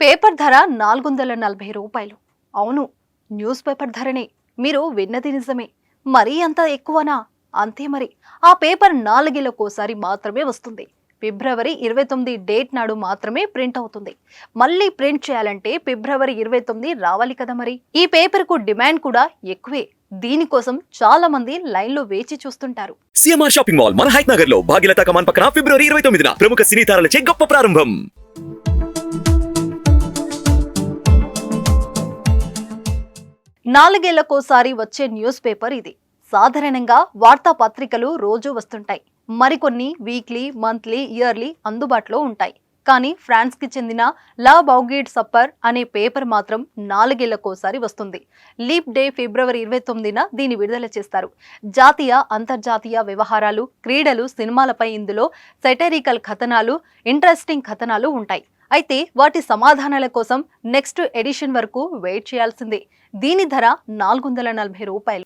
Paper ధర 440 రూపాయలు. అవును, న్యూస్ పేపర్ ధరనే. మీరు విన్నది నిజమే. మరీ అంత ఎక్కువనా? అంతే మరి. ఆ పేపర్ 4 ఏళ్లకోసారి మాత్రమే వస్తుంది. ఫిబ్రవరి 29 డేట్ నాడు మాత్రమే ప్రింట్ అవుతుంది. మళ్ళీ ప్రింట్ చేయాలంటే ఫిబ్రవరి 29 రావాలి కదా మరి. ఈ పేపర్ కు డిమాండ్ కూడా ఎక్కువే. దీనికోసం చాలా మంది లైన్లో వేచి చూస్తుంటారు. సిఎంఆర్ షాపింగ్ మాల్ మన హైట్ నగర్ లో భాగ్యలతా కమాన్ పక్కన ఫిబ్రవరి 29న ప్రముఖ సినీ తారలచే గొప్ప ప్రారంభం. 4 ఏళ్లకోసారి వచ్చే న్యూస్ పేపర్ ఇది. సాధారణంగా వార్తాపత్రికలు రోజు వస్తుంటాయి. మరికొన్ని వీక్లీ, మంత్లీ, ఇయర్లీ అందుబాటులో ఉంటాయి. కానీ ఫ్రాన్స్ కి చెందిన లా బౌగిడ్ సప్పర్ అనే పేపర్ మాత్రం 4 ఏళ్లకోసారి వస్తుంది. లీప్ డే ఫిబ్రవరి 29న దీన్ని విడుదల చేస్తారు. జాతీయ, అంతర్జాతీయ వ్యవహారాలు, క్రీడలు, సినిమాలపై ఇందులో సెటరికల్ కథనాలు, ఇంట్రెస్టింగ్ కథనాలు ఉంటాయి. అయితే వాటి సమాధానాల కోసం నెక్స్ట్ ఎడిషన్ వరకు వెయిట్ చేయాల్సిందే. దీని ధర 440 రూపాయలు.